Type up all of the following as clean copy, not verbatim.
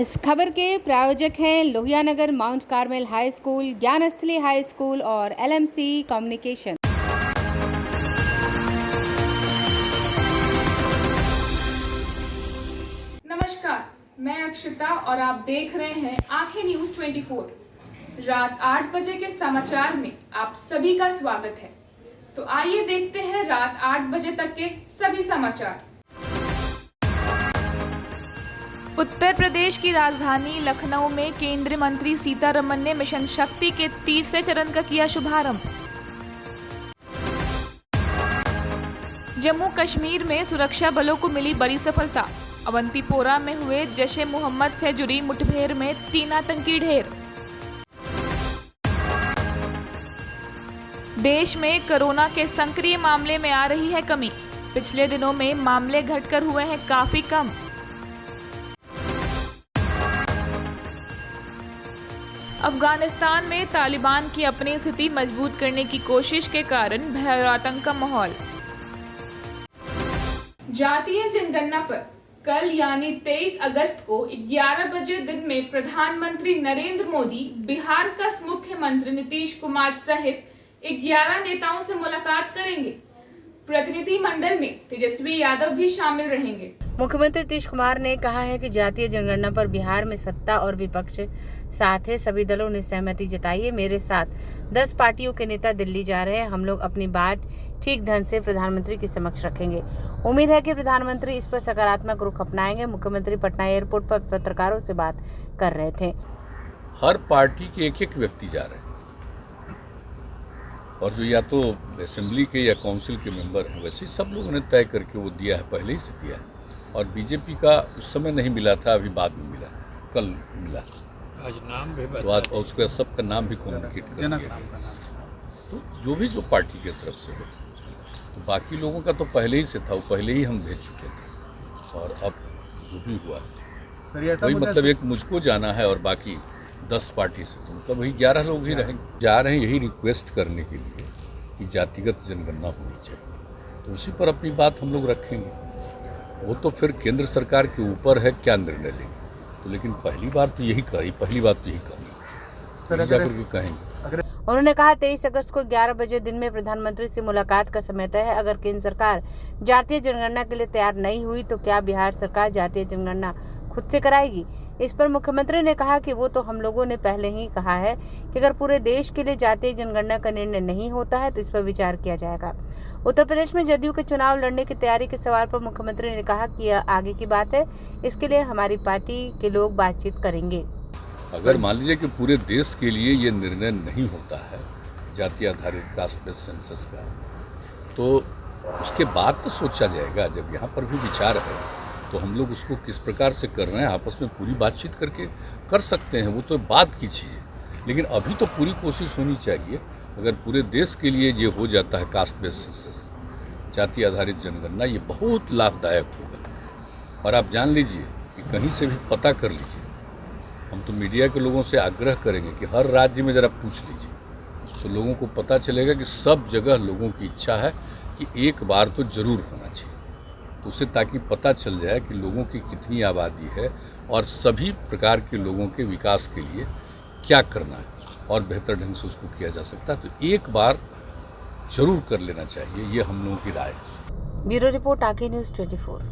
इस खबर के प्रायोजक हैं Lohia Nagar Mount Carmel high school, Gyansthali high school और LMC कम्युनिकेशन। नमस्कार, मैं अक्षिता और आप देख रहे हैं आंखें न्यूज 24। रात 8 बजे के समाचार में आप सभी का स्वागत है। तो आइए देखते हैं रात 8 बजे तक के सभी समाचार। उत्तर प्रदेश की राजधानी लखनऊ में केंद्रीय मंत्री सीतारमण ने मिशन शक्ति के तीसरे चरण का किया शुभारंभ। जम्मू कश्मीर में सुरक्षा बलों को मिली बड़ी सफलता। अवंतीपोरा में हुए जैश-ए मोहम्मद से जुड़ी मुठभेड़ में 3 आतंकी ढेर। देश में कोरोना के सक्रिय मामले में आ रही है कमी। पिछले दिनों में मामले घटकर हुए हैं काफी कम। अफगानिस्तान में तालिबान की अपनी स्थिति मजबूत करने की कोशिश के कारण भय और आतंक का माहौल। जातीय जनगणना पर कल यानी 23 अगस्त को 11 बजे दिन में प्रधानमंत्री नरेंद्र मोदी बिहार का मुख्यमंत्री नीतीश कुमार सहित 11 नेताओं से मुलाकात करेंगे। प्रतिनिधि मंडल में तेजस्वी यादव भी शामिल रहेंगे। मुख्यमंत्री नीतीश कुमार ने कहा है कि जातीय जनगणना पर बिहार में सत्ता और विपक्ष साथ है। सभी दलों ने सहमति जताई है। मेरे साथ 10 पार्टियों के नेता दिल्ली जा रहे हैं। हम लोग अपनी बात ठीक ढंग से प्रधानमंत्री के समक्ष रखेंगे। उम्मीद है कि प्रधानमंत्री इस पर सकारात्मक रुख अपनाएंगे। मुख्यमंत्री पटना एयरपोर्ट पर पत्रकारों से बात कर रहे थे। हर पार्टी के एक व्यक्ति जा रहे हैं और जो या तो असेंबली के या काउंसिल के मेंबर हैं, वैसे सब लोगों ने तय करके वो दिया है, पहले ही से दिया है। और बीजेपी का उस समय नहीं मिला था, अभी बाद में मिला, कल मिला। आज नाम भी तो आज उसका सबका नाम भी कम्युनिकेट कर दिया। तो जो पार्टी की तरफ से हो, तो बाकी लोगों का तो पहले ही से था, वो पहले ही हम भेज चुके थे। और अब जो भी हुआ वही मतलब एक मुझको जाना है और बाकी 10 पार्टी से, तो मतलब वही 11 लोग ही रहेंगे। जा रहे हैं यही रिक्वेस्ट करने के लिए कि जातिगत जनगणना होनी चाहिए, तो उसी पर अपनी बात हम लोग रखेंगे। वो तो फिर केंद्र सरकार के ऊपर है क्या निर्णय लेंगे। तो लेकिन पहली बात तो यही जाकर के कहेंगे। उन्होंने कहा 23 अगस्त को 11 बजे दिन में प्रधानमंत्री से मुलाकात का समय तय है। अगर केंद्र सरकार जातीय जनगणना के लिए तैयार नहीं हुई तो क्या बिहार सरकार जातीय जनगणना खुद से कराएगी। इस पर मुख्यमंत्री ने कहा कि वो तो हम लोगों ने पहले ही कहा है कि अगर पूरे देश के लिए जातीय जनगणना का निर्णय नहीं होता है तो इस पर विचार किया जाएगा। उत्तर प्रदेश में जदयू के चुनाव लड़ने की तैयारी के सवाल पर मुख्यमंत्री ने कहा कि यह आगे की बात है, इसके लिए हमारी पार्टी के लोग बातचीत करेंगे। अगर मान लीजिए कि पूरे देश के लिए ये निर्णय नहीं होता है जाति आधारित कास्ट बेस्ड सेंसस का, तो उसके बाद तो सोचा जाएगा। जब यहाँ पर भी विचार है तो हम लोग उसको किस प्रकार से कर रहे हैं, आपस में पूरी बातचीत करके कर सकते हैं। वो तो बात की चीज़ है, लेकिन अभी तो पूरी कोशिश होनी चाहिए। अगर पूरे देश के लिए ये हो जाता है कास्ट बेस्ड सेंसस, जाति आधारित जनगणना, ये बहुत लाभदायक होगा। और आप जान लीजिए कि कहीं से भी पता कर लीजिए, हम तो मीडिया के लोगों से आग्रह करेंगे कि हर राज्य में ज़रा पूछ लीजिए, तो लोगों को पता चलेगा कि सब जगह लोगों की इच्छा है कि एक बार तो ज़रूर होना चाहिए। तो उससे ताकि पता चल जाए कि लोगों की कितनी आबादी है और सभी प्रकार के लोगों के विकास के लिए क्या करना है और बेहतर ढंग से उसको किया जा सकता है। तो एक बार जरूर कर लेना चाहिए, ये हम लोगों की राय है। ब्यूरो रिपोर्ट आगे न्यूज 24।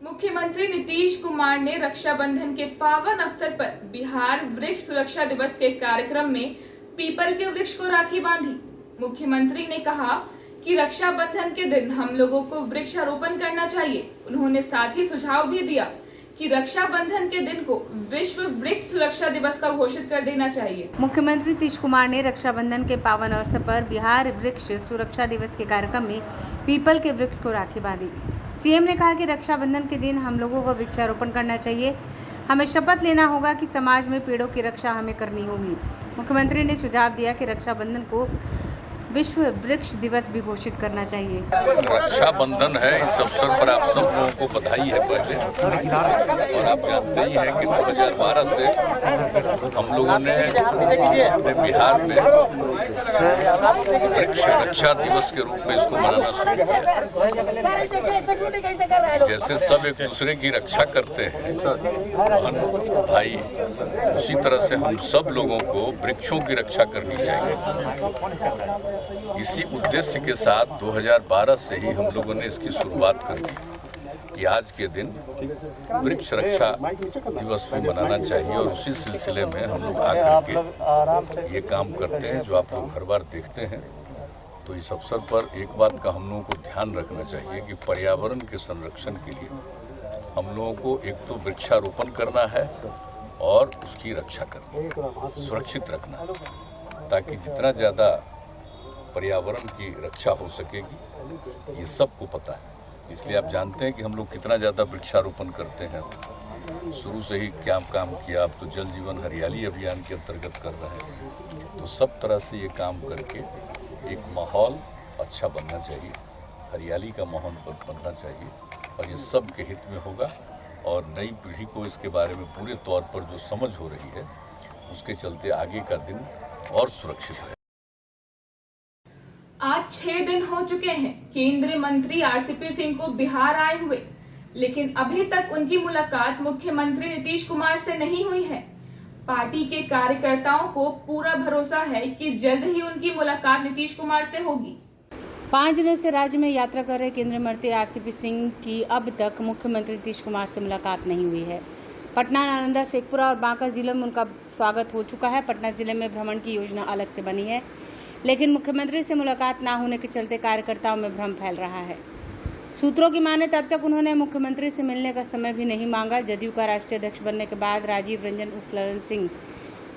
मुख्यमंत्री नीतीश कुमार ने रक्षाबंधन के पावन अवसर पर बिहार वृक्ष सुरक्षा दिवस के कार्यक्रम में पीपल के वृक्ष को राखी बांधी। मुख्यमंत्री ने कहा कि रक्षाबंधन के दिन हम लोगों को वृक्षारोपण करना चाहिए। उन्होंने साथ ही सुझाव भी दिया कि रक्षाबंधन के दिन को विश्व वृक्ष सुरक्षा दिवस का घोषित कर देना चाहिए। मुख्यमंत्री नीतीश कुमार ने रक्षाबंधन के पावन अवसर पर बिहार वृक्ष सुरक्षा दिवस के कार्यक्रम में पीपल के वृक्ष को राखी बांधी। सीएम ने कहा कि रक्षाबंधन के दिन हम लोगों को वृक्षारोपण करना चाहिए। हमें शपथ लेना होगा कि समाज में पेड़ों की रक्षा हमें करनी होगी। मुख्यमंत्री ने सुझाव दिया कि रक्षाबंधन को विश्व वृक्ष दिवस भी घोषित करना चाहिए। रक्षाबंधन है, इस अवसर पर आप सब लोगों को बधाई है पहले। और आप जानते ही हैं कि 2012 से हम लोगों ने अपने बिहार में वृक्ष रक्षा दिवस के रूप में इसको मनाना शुरू किया। जैसे सब एक दूसरे की रक्षा करते हैं बहन भाई, उसी तरह से हम सब लोगों को वृक्षों की रक्षा करनी चाहिए। इसी उद्देश्य के साथ 2012 से ही हम लोगों ने इसकी शुरुआत कर दी कि आज के दिन वृक्ष रक्षा दिवस भी मनाना चाहिए। और उसी सिलसिले में हम लोग आकर के ये काम करते हैं जो आप लोग हर बार देखते हैं। तो इस अवसर पर एक बात का हम लोगों को ध्यान रखना चाहिए कि पर्यावरण के संरक्षण के लिए हम लोगों को एक तो वृक्षारोपण करना है और उसकी रक्षा करनी है, सुरक्षित रखना है, ताकि जितना ज़्यादा पर्यावरण की रक्षा हो सकेगी ये सबको पता है। इसलिए आप जानते हैं कि हम लोग कितना ज़्यादा वृक्षारोपण करते हैं। शुरू से ही क्या काम किया, अब तो जल जीवन हरियाली अभियान के अंतर्गत कर रहे हैं। तो सब तरह से ये काम करके एक माहौल अच्छा बनना चाहिए, हरियाली का माहौल बनना चाहिए और ये सब के हित में होगा। और नई पीढ़ी को इसके बारे में पूरे तौर पर जो समझ हो रही है उसके चलते आगे का दिन और सुरक्षित है। आज 6 दिन हो चुके हैं केंद्रीय मंत्री आरसीपी सिंह को बिहार आए हुए, लेकिन अभी तक उनकी मुलाकात मुख्यमंत्री नीतीश कुमार से नहीं हुई है। पार्टी के कार्यकर्ताओं को पूरा भरोसा है कि जल्द ही उनकी मुलाकात नीतीश कुमार से होगी। 5 दिनों से राज्य में यात्रा कर रहे केंद्रीय मंत्री आरसीपी सिंह की अब तक मुख्यमंत्री नीतीश कुमार से मुलाकात नहीं हुई है। पटना, नालंदा, शेखपुरा और बांका जिलों में उनका स्वागत हो चुका है। पटना जिले में भ्रमण की योजना अलग से बनी है, लेकिन मुख्यमंत्री से मुलाकात न होने के चलते कार्यकर्ताओं में भ्रम फैल रहा है। सूत्रों की माने तब तक उन्होंने मुख्यमंत्री से मिलने का समय भी नहीं मांगा। जदयू का राष्ट्रीय अध्यक्ष बनने के बाद राजीव रंजन उर्फ ललन सिंह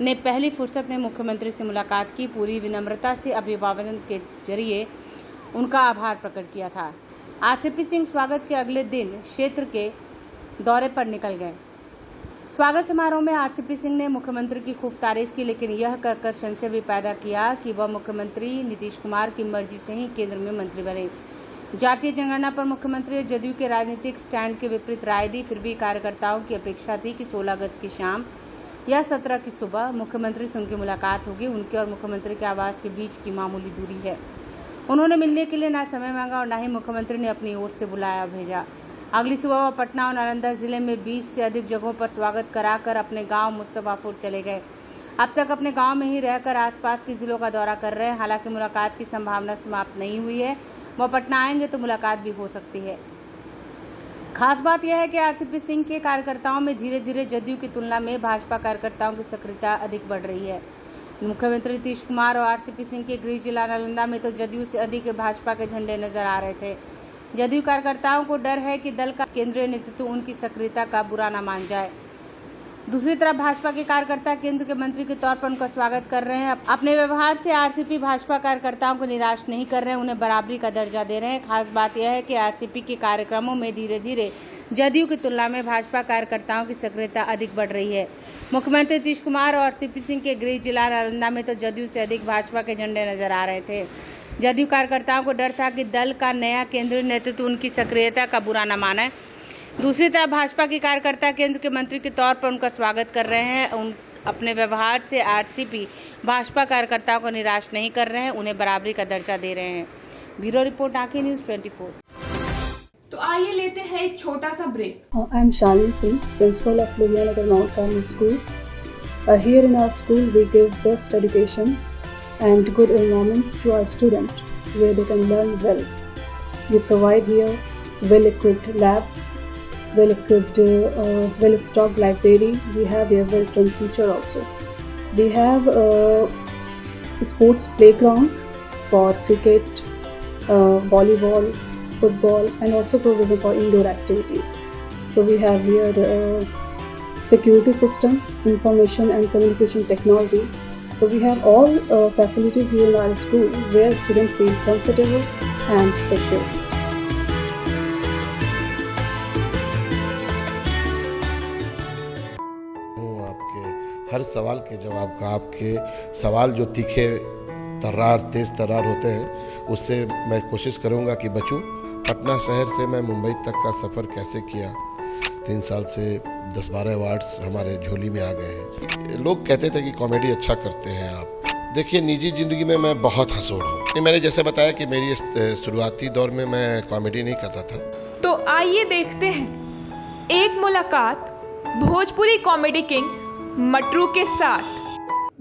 ने पहली फुर्सत में मुख्यमंत्री से मुलाकात की, पूरी विनम्रता से अभिवादन के जरिए उनका आभार प्रकट किया था। आरसीपी सिंह स्वागत के अगले दिन क्षेत्र के दौरे पर निकल गए। स्वागत समारोह में आरसीपी सिंह ने मुख्यमंत्री की खूब तारीफ की, लेकिन यह कहकर संशय भी पैदा किया कि वह मुख्यमंत्री नीतीश कुमार की मर्जी से ही केंद्र में मंत्री बने। जातीय जनगणना पर मुख्यमंत्री ने जदयू के राजनीतिक स्टैंड के विपरीत राय दी। फिर भी कार्यकर्ताओं की अपेक्षा थी कि 16 अगस्त की शाम या 17 की सुबह मुख्यमंत्री से उनकी मुलाकात होगी। उनके और मुख्यमंत्री के आवास के बीच की मामूली दूरी है। उन्होंने मिलने के लिए ना समय मांगा और ना ही मुख्यमंत्री ने अपनी ओर से बुलाया भेजा। अगली सुबह वह पटना और नालंदा जिले में 20 से अधिक जगहों पर स्वागत कराकर अपने गांव मुस्तफापुर चले गए। अब तक अपने गांव में ही रहकर आसपास के जिलों का दौरा कर रहे हैं। हालांकि मुलाकात की संभावना समाप्त नहीं हुई है। वह पटना आएंगे तो मुलाकात भी हो सकती है। खास बात यह है कि आरसीपी सिंह के कार्यकर्ताओं में धीरे धीरे जदयू की तुलना में भाजपा कार्यकर्ताओं की सक्रियता अधिक बढ़ रही है। मुख्यमंत्री नीतीश कुमार और आरसीपी सिंह के गृह जिला नालंदा में तो जदयू से अधिक भाजपा के झंडे नजर आ रहे थे। जदयू कार्यकर्ताओं को डर है कि दल का केंद्रीय नेतृत्व उनकी सक्रियता का बुरा न मान जाए। दूसरी तरफ भाजपा के कार्यकर्ता केंद्र के मंत्री के तौर पर उनका स्वागत कर रहे हैं। अपने व्यवहार से आरसीपी भाजपा कार्यकर्ताओं को निराश नहीं कर रहे हैं, उन्हें बराबरी का दर्जा दे रहे हैं। खास बात यह है कि आरसीपी के कार्यक्रमों में धीरे धीरे जदयू की तुलना में भाजपा कार्यकर्ताओं की सक्रियता अधिक बढ़ रही है। मुख्यमंत्री नीतीश कुमार और आरसीपी सिंह के गृह जिला नालंदा में तो जदयू से अधिक भाजपा के झंडे नजर आ रहे थे। जदयू कार्यकर्ताओं को डर था कि दल का नया केंद्रीय नेतृत्व उनकी सक्रियता का बुरा न माने। दूसरी तरफ भाजपा के कार्यकर्ता केंद्र के मंत्री के तौर पर उनका स्वागत कर रहे हैं। अपने व्यवहार से आरसीपी भाजपा कार्यकर्ताओं को निराश नहीं कर रहे हैं, उन्हें बराबरी का दर्जा दे रहे हैं। ब्यूरो रिपोर्ट आंखें न्यूज़ 24। तो आइए लेते हैं एक छोटा सा break. I am Shalini Singh, principal of Ludhiana Mount Carmel School. Here in our school, we give best education and good environment to our students, where they can learn well. We provide here well-equipped lab, well-equipped, well-stocked library. We have here well-trained teacher also. We have a sports playground for cricket, volleyball, football, and also provision for indoor activities. So we have here security system, information and communication technology. So we have all facilities here in our school where students feel comfortable and secure. आपके हर सवाल के जवाब का, आपके सवाल जो तीखे तेज़ तर्रार होते हैं, उससे मैं कोशिश करूँगा कि बचूँ। पटना शहर से मैं मुंबई तक का सफ़र कैसे किया, 3 साल से 10-12 अवार्ड्स हमारे झोली में आ गए हैं। लोग कहते थे कि कॉमेडी अच्छा करते हैं आप। देखिए, निजी ज़िंदगी में मैं बहुत हंसोड़ हूँ। मैंने जैसे बताया कि मेरी शुरुआती दौर में मैं कॉमेडी नहीं करता था। तो आइए देखते हैं एक मुलाकात भोजपुरी कॉमेडी किंग मटरू के साथ।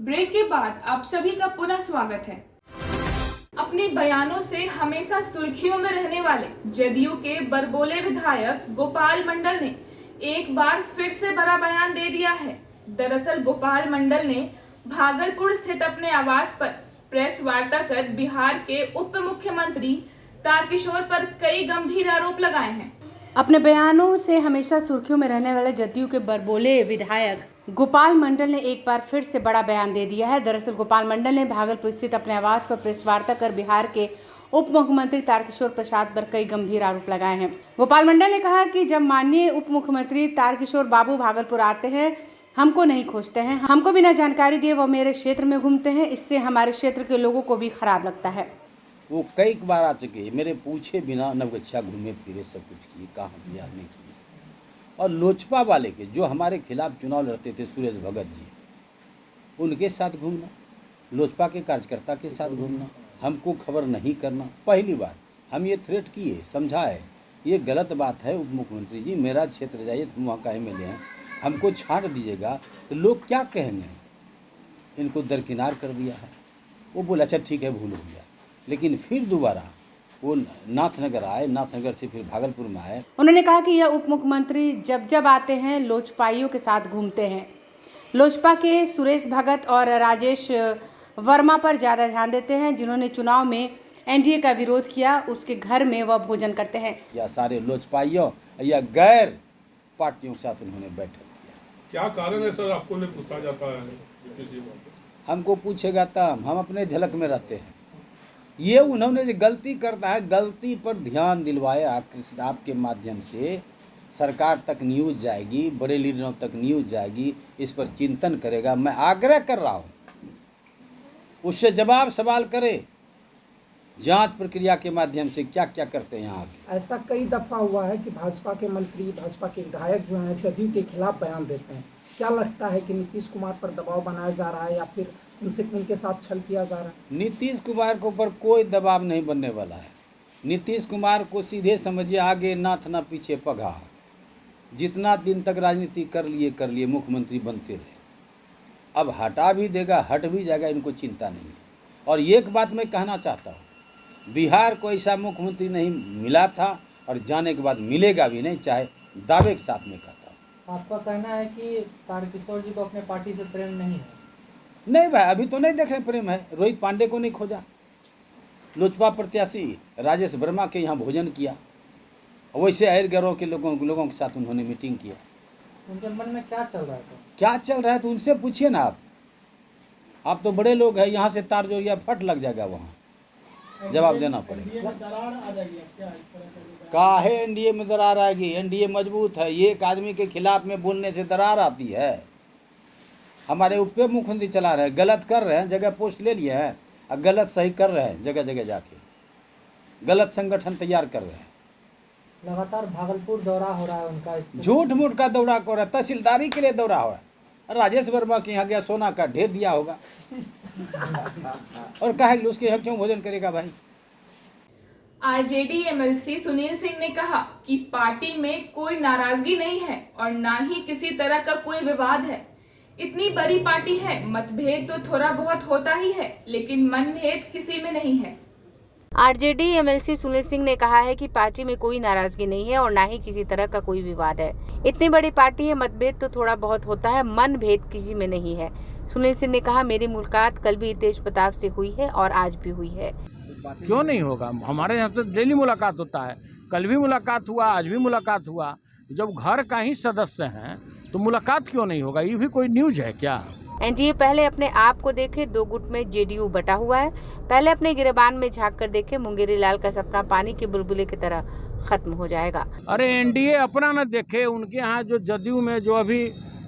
ब्रेक के बाद आप सभी का पुनः स्वागत है। अपने बयानों से हमेशा सुर्खियों में रहने वाले जदयू के बरबोले विधायक गोपाल मंडल ने एक बार फिर से बड़ा बयान दे दिया है। दरअसल गोपाल मंडल ने भागलपुर स्थित अपने आवास पर प्रेस वार्ता कर बिहार के उप मुख्यमंत्री तारकिशोर पर कई गंभीर आरोप लगाए हैं। अपने बयानों से हमेशा सुर्खियों में रहने वाले जदयू के बरबोले विधायक गोपाल मंडल ने एक बार फिर से बड़ा बयान दे दिया है। दरअसल गोपाल मंडल ने भागलपुर स्थित अपने आवास पर प्रेस वार्ता कर बिहार के उप मुख्यमंत्री तारकिशोर प्रसाद पर कई गंभीर आरोप लगाए हैं। गोपाल मंडल ने कहा कि जब माननीय उप मुख्यमंत्री तारकिशोर बाबू भागलपुर आते हैं, हमको नहीं खोजते हैं, हमको बिना जानकारी दिए वो मेरे क्षेत्र में घूमते हैं, इससे हमारे क्षेत्र के लोगों को भी खराब लगता है। वो कई बार आ चुके, मेरे पूछे बिना नवगछिया घूमे फिरे, सब कुछ किए, कहाँ किया नहीं किया। और लोजपा वाले के जो हमारे खिलाफ चुनाव लड़ते थे, सुरेश भगत जी, उनके साथ घूमना, लोजपा के कार्यकर्ता के साथ घूमना, हमको खबर नहीं करना। पहली बार हम ये थ्रेट किए, समझाए, ये गलत बात है उप मुख्यमंत्री जी, मेरा क्षेत्र जाइए, हम वहाँ का MLA हैं, हमको छांट दीजिएगा तो लोग क्या कहेंगे। इनको दरकिनार कर दिया है। वो बोला अच्छा ठीक है, भूल हो गया। लेकिन फिर दोबारा वो नाथनगर आए, नाथनगर से फिर भागलपुर में आए। उन्होंने कहा कि यह उप मुख्यमंत्री जब आते हैं लोजपाइयों के साथ घूमते हैं। लोजपा के सुरेश भगत और राजेश वर्मा पर ज़्यादा ध्यान देते हैं, जिन्होंने चुनाव में NDA का विरोध किया, उसके घर में वह भोजन करते हैं। या सारे लोजपाइयों या गैर पार्टियों के साथ उन्होंने बैठक किया। क्या कारण है सर, आपको नहीं पूछा जाता है किसी को? हमको पूछेगा तब, हम अपने झलक में रहते हैं। ये उन्होंने जो गलती करता है, गलती पर ध्यान दिलवाया आपके माध्यम से सरकार तक न्यूज़ जाएगी, बड़े लीडरों तक न्यूज़ जाएगी, इस पर चिंतन करेगा। मैं आग्रह कर रहा हूँ, उससे जवाब सवाल करे, जांच प्रक्रिया के माध्यम से क्या क्या करते हैं यहाँ के। ऐसा कई दफ़ा हुआ है कि भाजपा के मंत्री, भाजपा के विधायक जो हैं जदयू के खिलाफ बयान देते हैं। क्या लगता है कि नीतीश कुमार पर दबाव बनाया जा रहा है या फिर उनके साथ छल किया जा रहा है? नीतीश कुमार के ऊपर कोई दबाव नहीं बनने वाला है। नीतीश कुमार को सीधे समझिए, आगे नाथ ना पीछे पगा। जितना दिन तक राजनीति कर लिए, मुख्यमंत्री बनते रहे। अब हटा भी देगा, हट भी जाएगा, इनको चिंता नहीं है। और एक बात मैं कहना चाहता हूँ, बिहार को ऐसा मुख्यमंत्री नहीं मिला था और जाने के बाद मिलेगा भी नहीं, चाहे दावे के साथ में कहता हूँ। आपका कहना है कि तारकिशोर जी को अपने पार्टी से प्रेम नहीं है? नहीं भाई, अभी तो नहीं देखे प्रेम है। रोहित पांडे को नहीं खोजा, लोजपा प्रत्याशी राजेश वर्मा के यहाँ भोजन किया, वैसे अहिर गिरोह के लोगों के साथ उन्होंने मीटिंग किया। उनके मन में क्या चल रहा है? क्या चल रहा है तो उनसे पूछिए ना आप तो बड़े लोग हैं, यहाँ से तार जोड़िया फट लग जाएगा, वहाँ जवाब देना पड़ेगा। काहे NDA में दरार आएगी? NDA मजबूत है। एक आदमी के खिलाफ में बोलने से दरार आती है। हमारे उप मुख्यमंत्री चला रहे हैं, गलत कर रहे हैं, जगह पोस्ट ले लिए हैं, और गलत सही कर रहे हैं, जगह जगह जाके गलत संगठन तैयार कर रहे हैं। लगातार भागलपुर दौरा हो रहा है उनका, झूठ मूठ का दौरा हो रहा है, तहसीलदारी के लिए दौरा हो रहा है। राजेश वर्मा के यहाँ गया, सोना का ढेर दिया होगा और कहा कि उसके यहाँ क्यों भोजन करेगा भाई। RJD MLC सुनील सिंह ने कहा कि पार्टी में कोई नाराजगी नहीं है और ना ही किसी तरह का कोई विवाद है। इतनी बड़ी पार्टी है, मतभेद तो थोड़ा बहुत होता ही है, लेकिन मनभेद किसी में नहीं है। RJD MLC सुनील सिंह ने कहा है कि पार्टी में कोई नाराजगी नहीं है और ना ही किसी तरह का कोई विवाद है। इतनी बड़ी पार्टी है, मतभेद तो थोड़ा बहुत होता है, मनभेद किसी में नहीं है। सुनील सिंह ने कहा, मेरी मुलाकात कल भी तेज प्रताप से हुई है और आज भी हुई है। क्यों नहीं होगा? हमारे यहाँ तो डेली मुलाकात होता है, कल भी मुलाकात हुआ, आज भी मुलाकात हुआ। जब घर का ही सदस्य हैं तो मुलाकात क्यों नहीं होगा? ये भी कोई न्यूज है क्या? NDA पहले अपने आप को देखे, 2 गुट में JDU बटा हुआ है। पहले अपने गिरेबान में झांक कर देखे, मुंगेरी लाल का सपना पानी के बुलबुले की तरह खत्म हो जाएगा। अरे NDA अपना न देखे, उनके यहाँ जो जदयू में जो अभी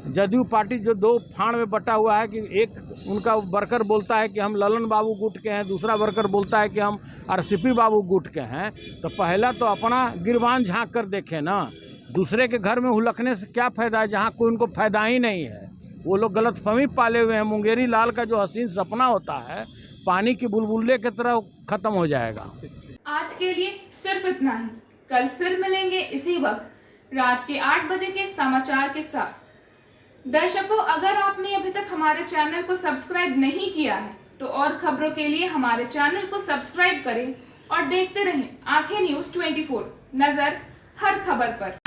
जदयू पार्टी जो दो फाड़ में बटा हुआ है कि एक उनका वर्कर बोलता है कि हम ललन बाबू गुट के हैं, दूसरा वर्कर बोलता है कि हम आरसीपी बाबू गुट के हैं। तो पहला तो अपना गिरबान झांक कर देखें ना, दूसरे के घर में हुलकने से क्या फ़ायदा है जहाँ कोई उनको फ़ायदा ही नहीं है। वो लोग गलतफहमी पाले हुए हैं। मुंगेरी लाल का जो हसीन सपना होता है पानी की बुलबुले की तरह ख़त्म हो जाएगा। आज के लिए सिर्फ इतना ही। कल फिर मिलेंगे इसी वक्त रात के 8 बजे के समाचार के साथ। दर्शकों, अगर आपने अभी तक हमारे चैनल को सब्सक्राइब नहीं किया है तो और खबरों के लिए हमारे चैनल को सब्सक्राइब करें और देखते रहें आंखें न्यूज़ 24, नजर हर खबर पर।